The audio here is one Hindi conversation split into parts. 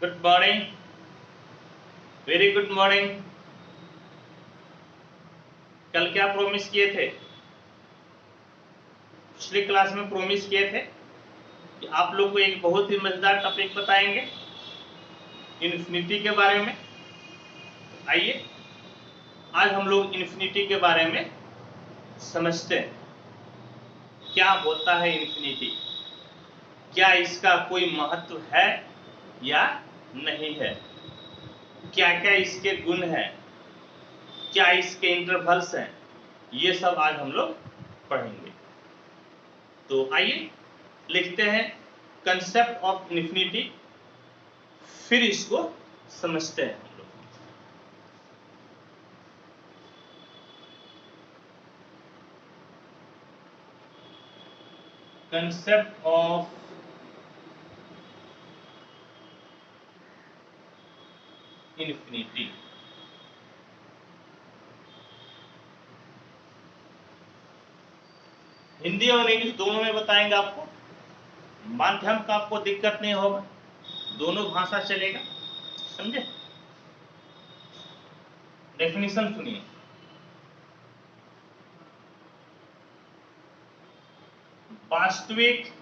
Good morning, very good morning. कल क्या प्रॉमिस किए थे? पिछली क्लास में प्रॉमिस किए थे कि आप लोग को एक बहुत ही मजेदार टॉपिक बताएंगे इन्फिनिटी के बारे में। आइए आज हम लोग इन्फिनिटी के बारे में समझते हैं। क्या होता है इन्फिनिटी, क्या इसका कोई महत्व है या नहीं है, क्या क्या इसके गुण हैं, क्या इसके इंटरवल्स हैं, ये सब आज हम लोग पढ़ेंगे। तो आइए लिखते हैं कंसेप्ट ऑफ इन्फिनिटी, फिर इसको समझते हैं हम लोग। Concept of infinity. हिंदी और इंग्लिश दोनों में बताएंगे आपको, माध्यम का आपको दिक्कत नहीं होगा, दोनों भाषा चलेगा। समझे? डेफिनेशन सुनिए। वास्तविक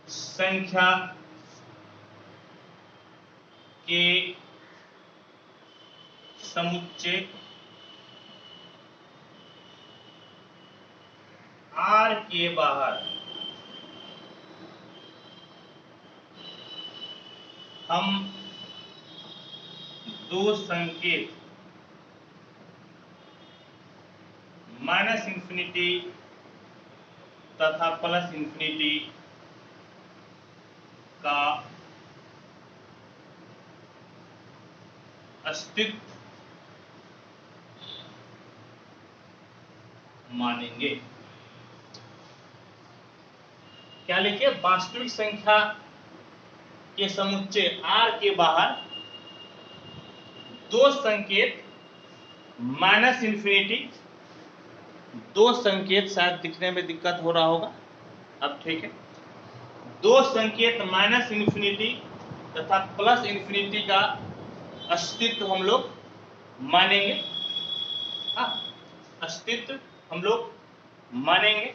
संख्या के समुच्चय R के बाहर हम दो संकेत माइनस इंफिनिटी तथा प्लस इंफिनिटी का अस्तित्व मानेंगे। क्या लिखे? वास्तविक संख्या के समुच्चय R के बाहर दो संकेत माइनस इंफिनिटी, दो संकेत, शायद दिखने में दिक्कत हो रहा होगा, अब ठीक है, दो संकेत माइनस इंफिनिटी तथा प्लस इंफिनिटी का अस्तित्व हम लोग मानेंगे। हाँ, अस्तित्व हम लोग मानेंगे।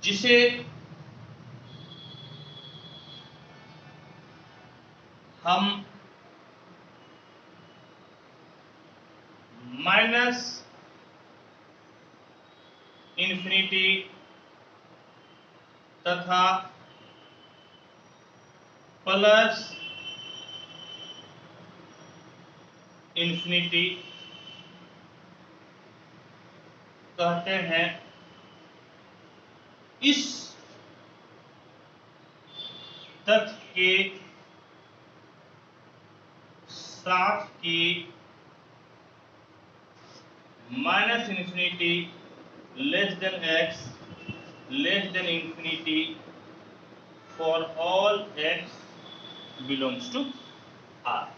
जिसे हम माइनस इंफिनिटी तथा प्लस इंफिनिटी कहते हैं। इस तथ्य के साथ कि minus infinity less than x less than infinity for all x belongs to R.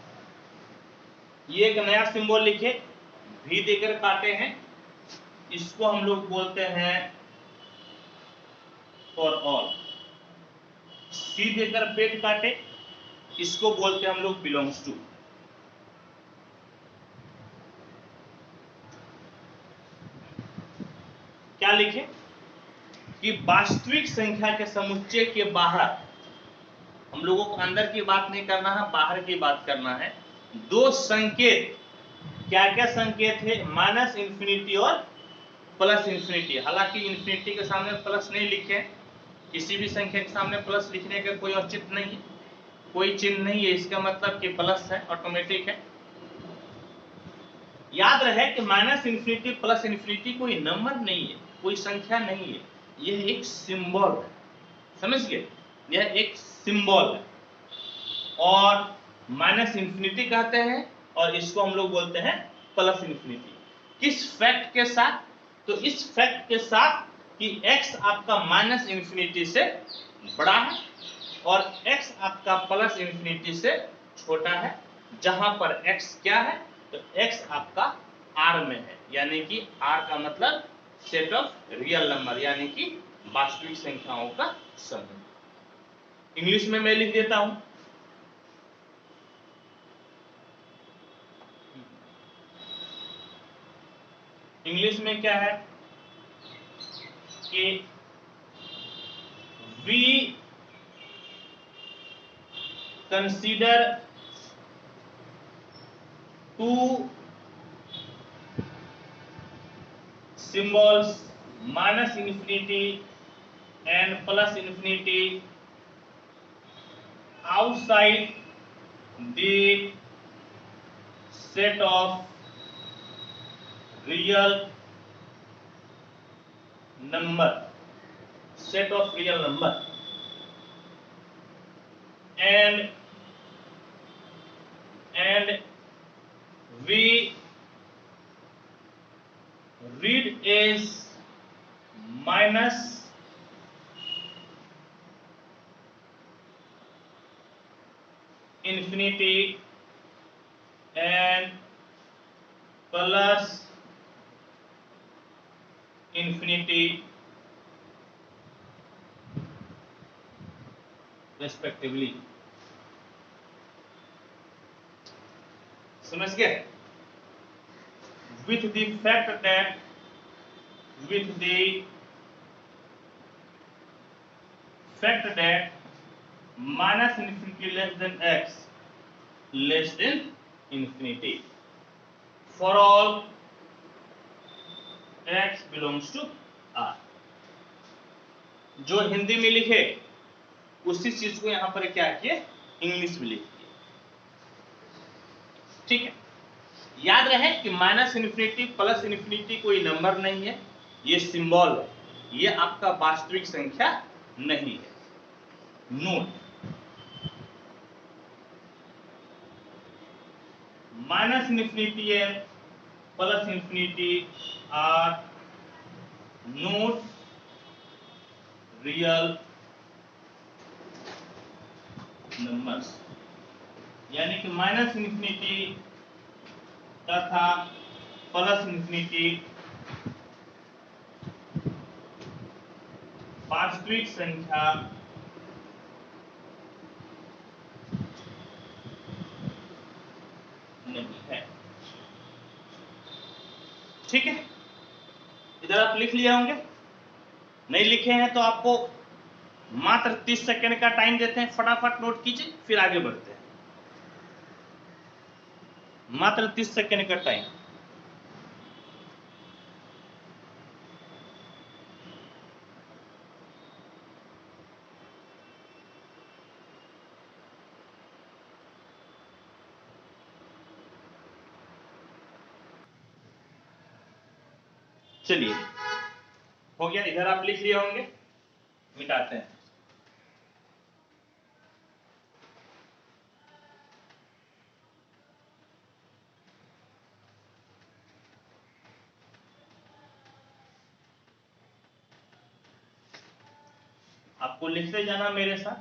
ये एक नया सिंबल लिखे, भी देकर काटे हैं, इसको हम लोग बोलते हैं फॉर ऑल। सी देकर पेट काटे, इसको बोलते हैं हम लोग बिलोंग्स टू। क्या लिखे कि वास्तविक संख्या के समुच्चय के बाहर, हम लोगों को अंदर की बात नहीं करना है, बाहर की बात करना है। दो संकेत, क्या क्या संकेत है? माइनस इंफिनिटी और प्लस इंफिनिटी। हालांकि इंफिनिटी के सामने प्लस नहीं लिखे, किसी भी संख्या के सामने प्लस लिखने का कोई औचित्य नहीं है, कोई चिन्ह नहीं है, इसका मतलब कि प्लस है, ऑटोमेटिक है। याद रहे कि माइनस इंफिनिटी प्लस इंफिनिटी कोई नंबर नहीं है, कोई संख्या नहीं है, यह एक सिंबल है। समझ गए? यह एक सिंबल है और माइनस इंफिनिटी कहते हैं और इसको हम लोग बोलते हैं प्लस इंफिनिटी। किस फैक्ट के साथ? तो इस फैक्ट के साथ कि x आपका माइनस इंफिनिटी से बड़ा है और x आपका प्लस इंफिनिटी से छोटा है। जहां पर x क्या है? तो x आपका r में है, यानी कि r का मतलब सेट ऑफ रियल नंबर, यानी कि वास्तविक संख्याओं का समूह। इंग्लिश में मैं लिख देता हूं। इंग्लिश में क्या है कि we consider two symbols minus infinity and plus infinity outside the set of real number, set of real number, and we read as minus infinity and plus infinity respectively। समझ गए? with the fact that minus infinity less than x less than infinity for all x belongs to R। जो हिंदी में लिखे उसी चीज को यहां पर क्या किए, इंग्लिश में लिख दिए। ठीक है, याद रहे कि माइनस इन्फिनिटी प्लस इन्फिनिटी कोई नंबर नहीं है, ये सिंबल है, ये आपका वास्तविक संख्या नहीं है। Note, minus infinity and plus infinity are not real numbers, यानी कि माइनस इन्फिनिटी तथा प्लस इन्फिनिटी वास्तविक संख्या नहीं है। ठीक है, इधर आप लिख लिए होंगे, नहीं लिखे हैं तो आपको मात्र 30 सेकंड का टाइम देते हैं, फटाफट नोट कीजिए फिर आगे बढ़ते हैं। मात्र 30 सेकंड का टाइम। चलिए, हो गया, इधर आप लिख लिए होंगे, मिटाते हैं। आपको लिखते जाना मेरे साथ।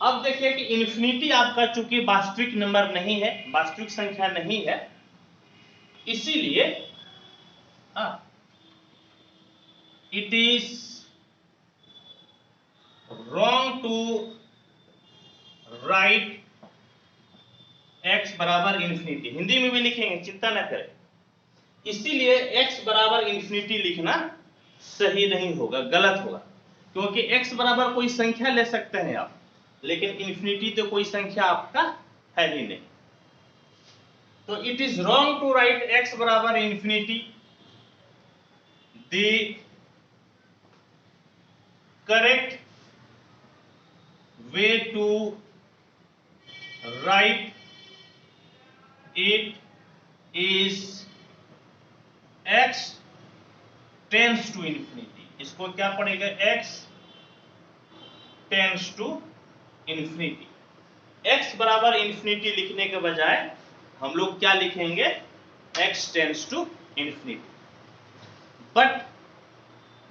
अब देखिए कि इन्फिनिटी आपका चूंकि वास्तविक नंबर नहीं है, वास्तविक संख्या नहीं है, इसीलिए it is wrong to write x बराबर इन्फिनिटी। हिंदी में भी लिखेंगे, चिंता न करें। इसीलिए x बराबर इन्फिनिटी लिखना सही नहीं होगा, गलत होगा, क्योंकि x बराबर कोई संख्या ले सकते हैं आप, लेकिन इन्फिनिटी तो कोई संख्या आपका है ही नहीं। तो it is wrong to write x बराबर infinity. The correct way to write it is x tends to infinity. इसको क्या पड़ेगा, x tends to infinity. x बराबर इन्फिनिटी लिखने के बजाय हम लोग क्या लिखेंगे, x tends to infinity. But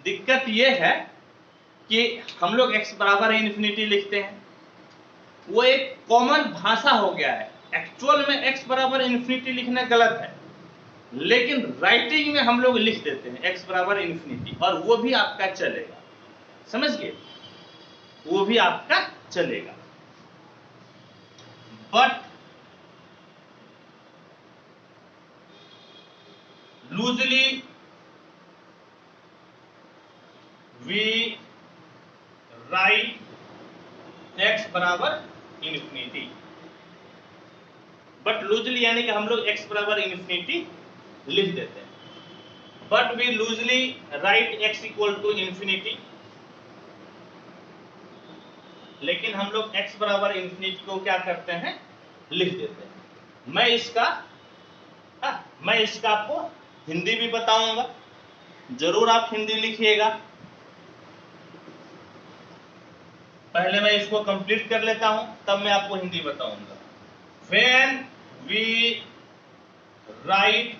दिक्कत यह है कि हम लोग x बराबर इन्फिनिटी लिखते हैं, वो एक कॉमन भाषा हो गया है। एक्चुअल में x बराबर इन्फिनिटी लिखना गलत है, लेकिन राइटिंग में हम लोग लिख देते हैं x बराबर इन्फिनिटी, और वो भी आपका चलेगा, समझ गए, वो भी आपका चलेगा। But loosely we write x बराबर इन्फिनिटी, बट लूजली यानी कि हम लोग x बराबर इन्फिनिटी लिख देते हैं, but we loosely write x equal to infinity, लेकिन हम लोग x बराबर इन्फिनिटी को क्या करते हैं, लिख देते हैं। मैं इसका आपको हिंदी भी बताऊंगा, जरूर आप हिंदी लिखिएगा। पहले मैं इसको कंप्लीट कर लेता हूं, तब मैं आपको हिंदी बताऊंगा। When we write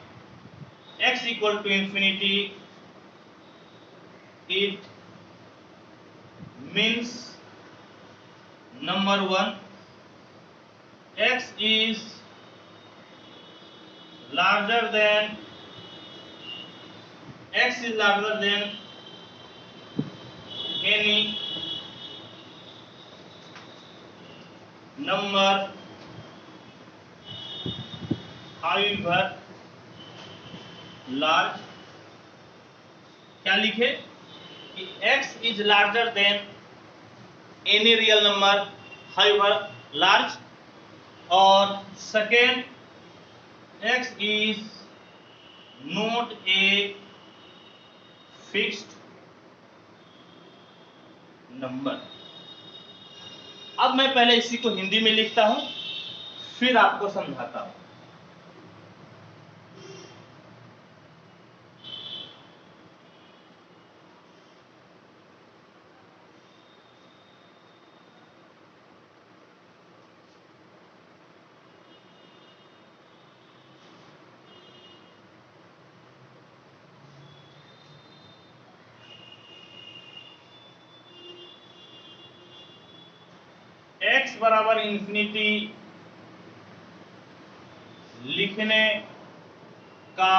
x equal to infinity, it means number 1, x is larger than any number, however large। क्या लिखे कि x is larger than any real number however large, और second, x is not a fixed number। अब मैं पहले इसी को हिंदी में लिखता हूं, फिर आपको समझाता हूं। x बराबर इंफिनिटी लिखने का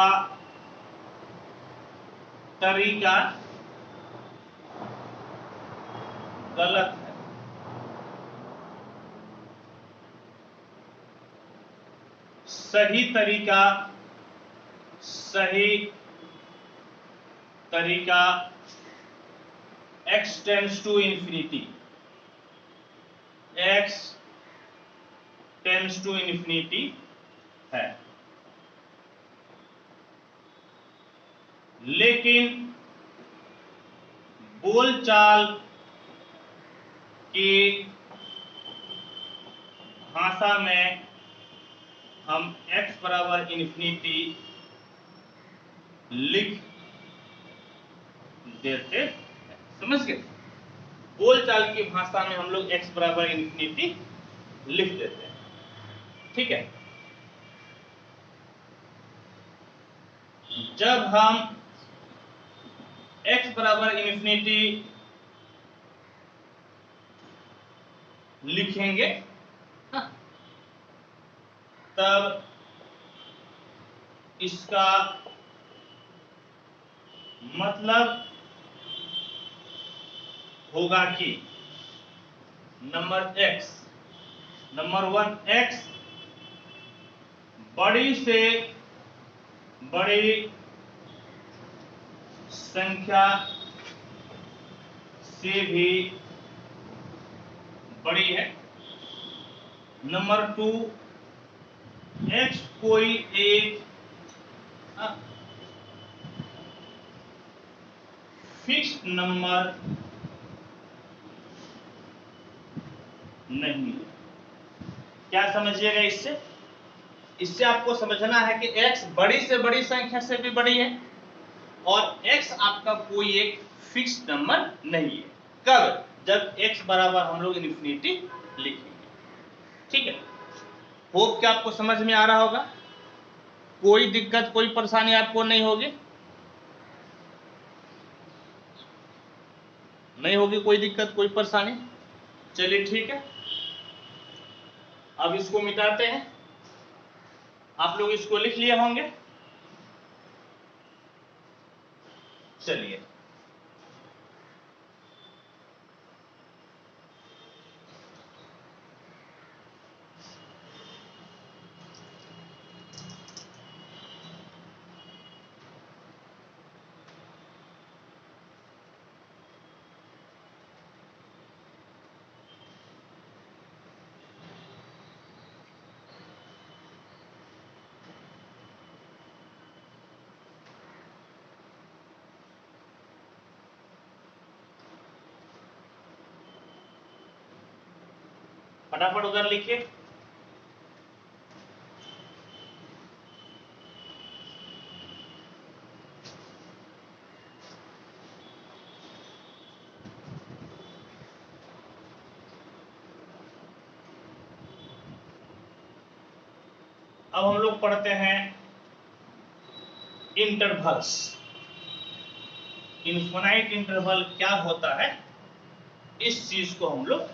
तरीका गलत है। सही तरीका x tends to infinity, x tends to infinity है, लेकिन बोलचाल की भाषा में हम x बराबर इंफिनिटी लिख देते हैं, समझ गए। बोलचाल की भाषा में हम लोग x बराबर इंफिनिटी लिख देते हैं, ठीक है। जब हम x बराबर इंफिनिटी लिखेंगे तब इसका मतलब होगा कि नंबर 1 x बड़ी से बड़ी संख्या से भी बड़ी है। नंबर 2, x कोई एक फिक्स्ड नंबर नहीं है। क्या समझिएगा इससे आपको समझना है कि x बड़ी से बड़ी संख्या से भी बड़ी है, और x आपका कोई एक फिक्स्ड नंबर नहीं है। कब? जब x बराबर हम लोग इन्फिनिटी लिखेंगे, ठीक है। होप कि आपको समझ में आ रहा होगा, कोई दिक्कत कोई परेशानी आपको नहीं होगी, कोई दिक्कत कोई परेशानी। चलिए ठीक है, अब इसको मिटाते हैं। आप लोग इसको लिख लिए होंगे। चलिए फटाफट उधर लिखिए। अब हम लोग पढ़ते हैं इंटरवल्स। इनफाइनाइट इंटरवल क्या होता है, इस चीज को हम लोग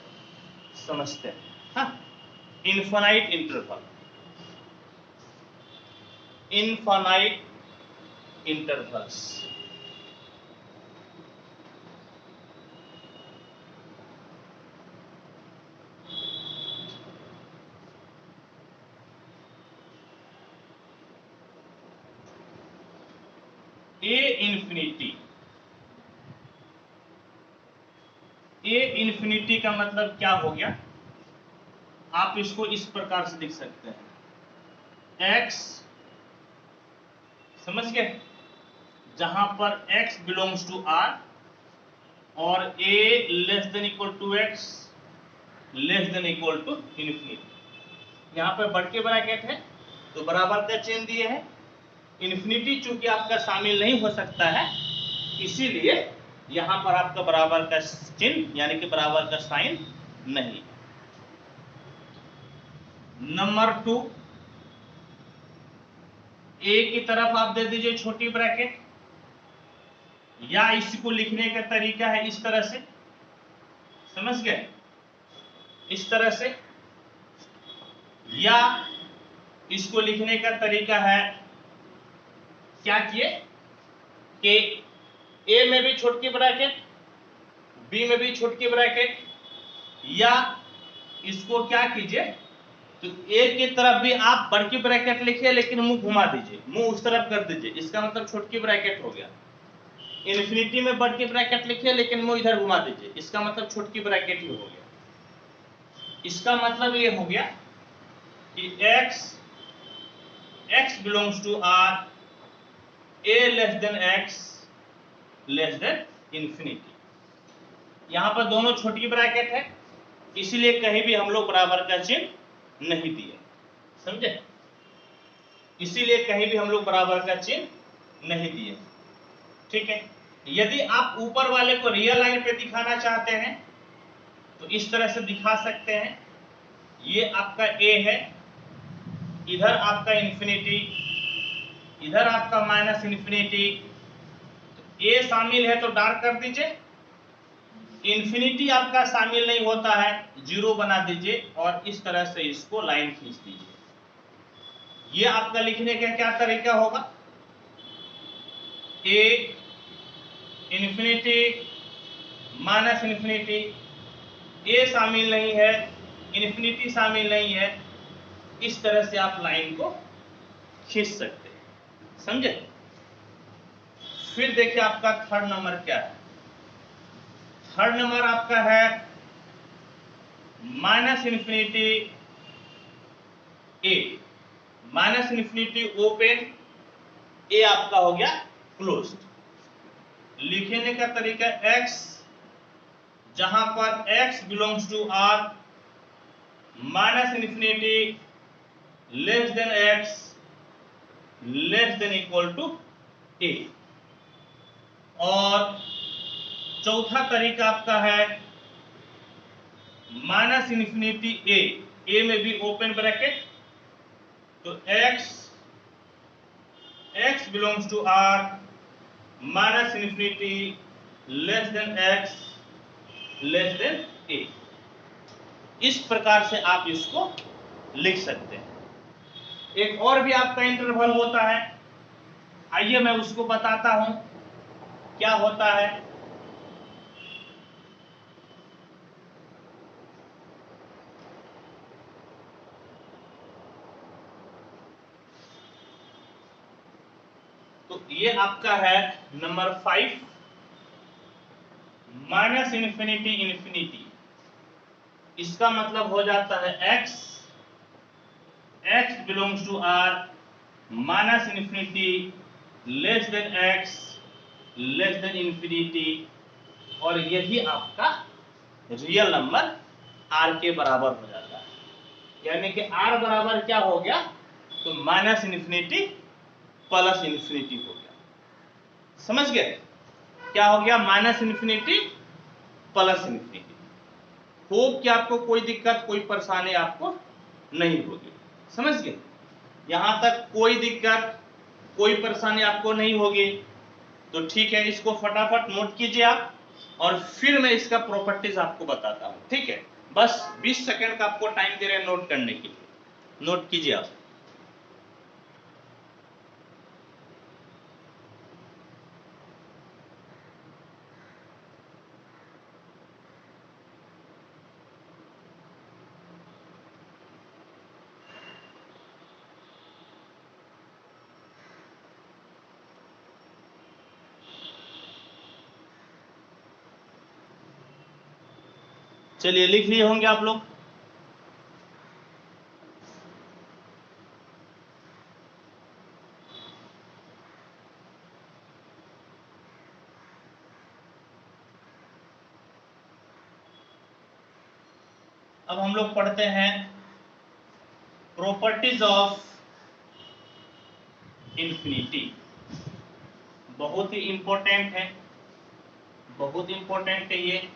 समझते हैं। हाँ, इनफाइनाइट इंटरवल, इनफाइनाइट इंटरवल्स। ए इंफिनिटी का मतलब क्या हो गया, आप इसको इस प्रकार से लिख सकते हैं, x, समझ गए, जहां पर x बिलोंग्स टू r और a less than equal to x less than equal to infinity. यहाँ पर बढ़ के ब्रैकेट है तो बराबर का चिन्ह दिए है। इन्फिनिटी चूंकि आपका शामिल नहीं हो सकता है, इसीलिए यहां पर आपका बराबर का चिन्ह यानी कि बराबर का साइन नहीं। नंबर 2, ए की तरफ आप दे दीजिए छोटी ब्रैकेट, या इसको लिखने का तरीका है इस तरह से, समझ गए, इस तरह से, या इसको लिखने का तरीका है, क्या किए कि ए में भी छोटी ब्रैकेट, बी में भी छोटी ब्रैकेट, या इसको क्या कीजिए, तो ए की तरफ भी आप बड़ी ब्रैकेट लिखिए लेकिन मुंह घुमा दीजिए, मुंह उस तरफ कर दीजिए, इसका मतलब छोटी ब्रैकेट हो गया। इन्फिनिटी में बड़ी ब्रैकेट लिखिए लेकिन मुंह इधर घुमा दीजिए, इसका मतलब छोटी ब्रैकेट ही हो गया। इसका मतलब ये हो गया कि x belongs to r, a less than x less than infinity. यहां पर दोनों छोटी ब्रैकेट है, इसलिए कहीं भी हम लोग बराबर का चिन्ह नहीं दिए, समझे, इसीलिए कहीं भी हम लोग बराबर का चिन्ह नहीं दिए, ठीक है। यदि आप ऊपर वाले को रियल लाइन पे दिखाना चाहते हैं तो इस तरह से दिखा सकते हैं, ये आपका a है, इधर आपका इन्फिनिटी, इधर आपका माइनस इन्फिनिटी, ए शामिल है तो डार्क कर दीजिए, इन्फिनिटी आपका शामिल नहीं होता है, जीरो बना दीजिए और इस तरह से इसको लाइन खींच दीजिए। ये आपका लिखने का क्या तरीका होगा, ए इन्फिनिटी माइनस इन्फिनिटी, ए शामिल नहीं है, इन्फिनिटी शामिल नहीं है, इस तरह से आप लाइन को खींच सकते हैं, समझे। फिर देखिए आपका थर्ड नंबर क्या है, थर्ड नंबर आपका है माइनस इन्फिनिटी ए, माइनस इन्फिनिटी ओपन, ए आपका हो गया क्लोज्ड। लिखने का तरीका x, जहां पर x belongs to r, minus infinity less than x less than equal to a। और चौथा तरीका आपका है माइनस इन्फिनिटी ए में भी ओपन ब्रैकेट, तो x belongs to r, minus infinity less than x less than a। इस प्रकार से आप इसको लिख सकते हैं। एक और भी आपका इंटरवल होता है, आइए मैं उसको बताता हूं। क्या होता है? तो ये आपका है नंबर 5, माइनस इन्फिनिटी इन्फिनिटी। इसका मतलब हो जाता है x belongs to r minus infinity less than x less than infinity, और यही आपका रियल नंबर r के बराबर हो जाता है। यानी कि r बराबर क्या हो गया? तो माइनस इन्फिनिटी प्लस इन्फिनिटी हो गया। समझ गए? क्या हो गया? Minus infinity plus infinity. Hope कि आपको कोई दिक्कत कोई परेशानी आपको नहीं होगी। समझ गए? यहां तक कोई दिक्कत कोई परेशानी आपको नहीं होगी तो ठीक है, इसको फटाफट नोट कीजिए आप, और फिर मैं इसका प्रॉपर्टीज आपको बताता हूं। ठीक है, बस 20 सेकंड का आपको टाइम दे रहे हैं नोट करने के लिए। नोट कीजिए आप। चलिए, लिख लिए होंगे आप लोग। अब हम लोग पढ़ते हैं प्रॉपर्टीज ऑफ इन्फिनिटी। बहुत ही इंपॉर्टेंट है, बहुत इंपॉर्टेंट है ये।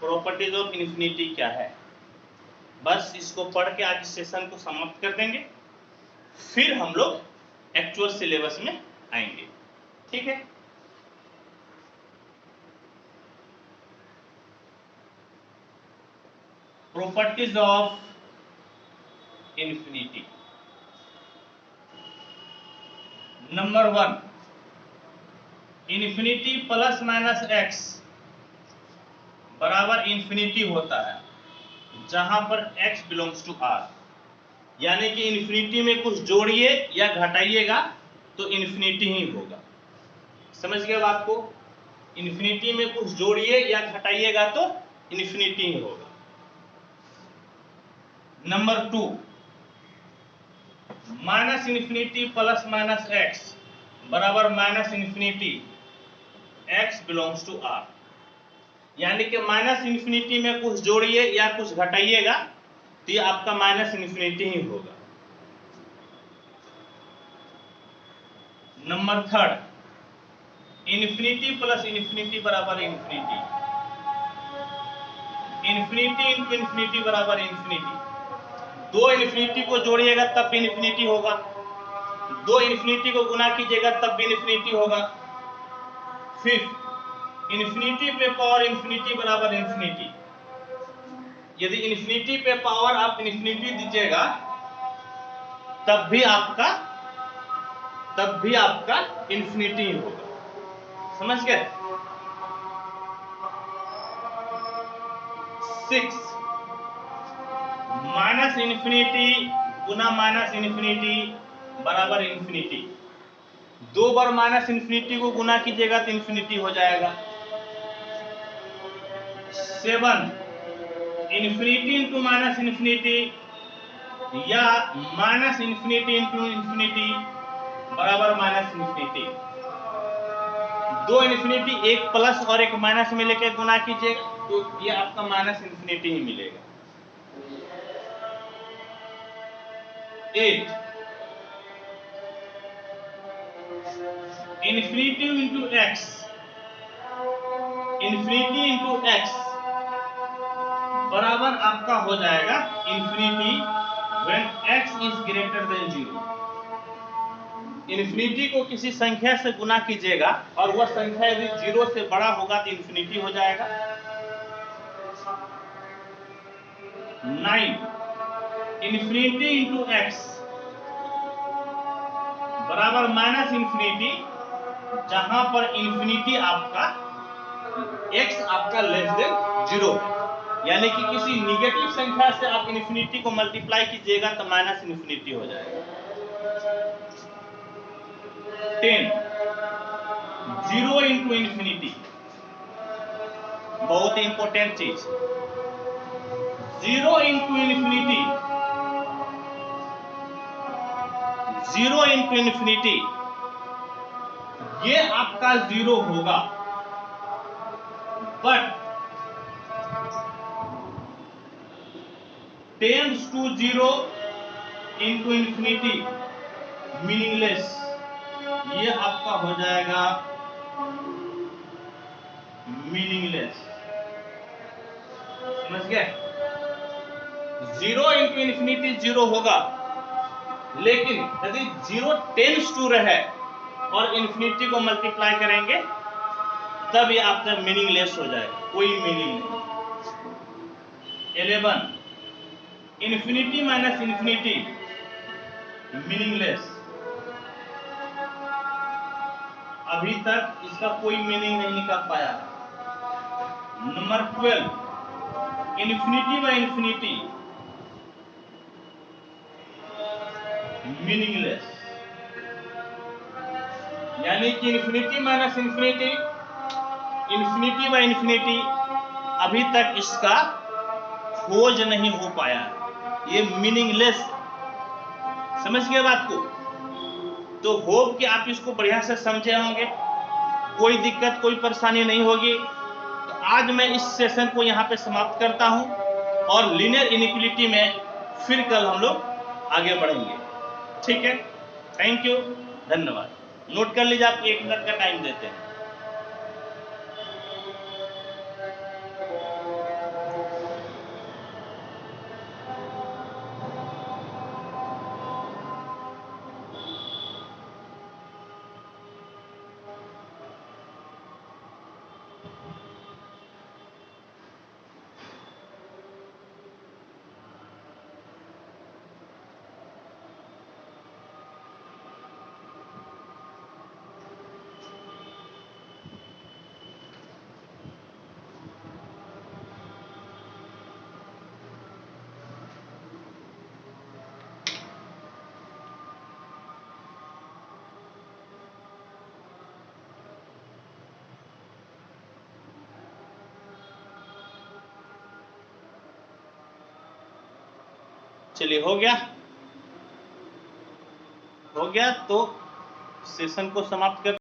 प्रॉपर्टीज ऑफ इन्फिनिटी क्या है? बस इसको पढ़ के आज इस सेशन को समाप्त कर देंगे, फिर हम लोग एक्चुअल सिलेबस में आएंगे। ठीक है, properties of infinity. Number 1, infinity plus minus x बराबर इन्फिनिटी होता है जहां पर x बिलोंग्स टू r। यानी कि इन्फिनिटी में कुछ जोड़िए या घटाइएगा तो इन्फिनिटी ही होगा। समझ गए बात को? इन्फिनिटी में कुछ जोड़िए या घटाइएगा तो इन्फिनिटी ही होगा। Number 2, minus infinity plus minus x बराबर minus infinity x belongs to r। यानी कि माइनस इन्फिनिटी में कुछ जोड़िए या कुछ घटाइएगा तो ये आपका माइनस इन्फिनिटी ही होगा। नंबर 3, इन्फिनिटी प्लस इन्फिनिटी बराबर इन्फिनिटी। इन्फिनिटी इंटू इन्फिनिटी बराबर इन्फिनिटी। दो इन्फिनिटी को जोड़िएगा तब भी इन्फिनिटी होगा, दो इन्फिनिटी को गुना कीजिएगा तब भी इन्फिनिटी होगा। फिर इन्फिनिटी पे पावर इन्फिनिटी बराबर इन्फिनिटी। यदि इन्फिनिटी पे पावर आप इन्फिनिटी दीजिएगा तब भी आपका इन्फिनिटी होगा। समझ गए? 6, माइनस इन्फिनिटी गुना माइनस इन्फिनिटी बराबर इन्फिनिटी। दो बार माइनस इन्फिनिटी को गुना कीजिएगा तो इन्फिनिटी हो जाएगा। 7, इन्फिनिटी इंटू माइनस इन्फिनिटी या माइनस इन्फिनिटी इंटू इन्फिनिटी बराबर माइनस इन्फिनिटी। दो इन्फिनिटी, एक प्लस और एक माइनस में लेके गुना कीजिएगा तो ये आपका माइनस इन्फिनिटी ही मिलेगा। 8, infinity into x, infinity into x बराबर आपका हो जाएगा infinity when x is greater than 0। Infinity को किसी संख्या से गुना कीजिएगा और वह संख्या यदि 0 से बड़ा होगा तो इन्फिनिटी हो जाएगा। 9, इन्फिनिटी इंटू एक्स बराबर माइनस इन्फिनिटी जहां पर इंफिनिटी आपका x आपका लेस देन 0 है, यानी कि किसी निगेटिव संख्या से आप इंफिनिटी को मल्टीप्लाई कीजिएगा तो माइनस इंफिनिटी हो जाएगा। 10 0 इंटू इंफिनिटी, बहुत इंपॉर्टेंट चीज, 0 इंटू इंफिनिटी, 0 इंटू इंफिनिटी, ये आपका 0 होगा, but tends to 0 into infinity meaningless, ये आपका हो जाएगा मीनिंगलेस। समझ गए? 0 इंटू इंफिनिटी 0 होगा, लेकिन यदि 0 टेंड्स टू रहे और इंफिनिटी को मल्टीप्लाई करेंगे तब ये आपका मीनिंगलेस हो जाएगा, कोई मीनिंग नहीं। 11 इंफिनिटी माइनस इंफिनिटी मीनिंगलेस, अभी तक इसका कोई मीनिंग नहीं निकल पाया। Number 12 infinity by infinity meaningless, यानी कि infinity minus infinity, infinity by infinity, अभी तक इसका खोज नहीं हो पाया, ये मीनिंगलेस। समझ गए बात को? तो होप कि आप इसको बढ़िया से समझे होंगे, कोई दिक्कत कोई परेशानी नहीं होगी। तो आज मैं इस सेशन को यहाँ पे समाप्त करता हूँ और लीनियर इनइक्वालिटी में फिर कल हम लोग आगे बढ़ेंगे। ठीक है, थैंक यू, धन्यवाद। नोट कर लीजिए, आपको 1 मिनट का टाइम देते हैं। चलिए, हो गया तो सेशन को समाप्त कर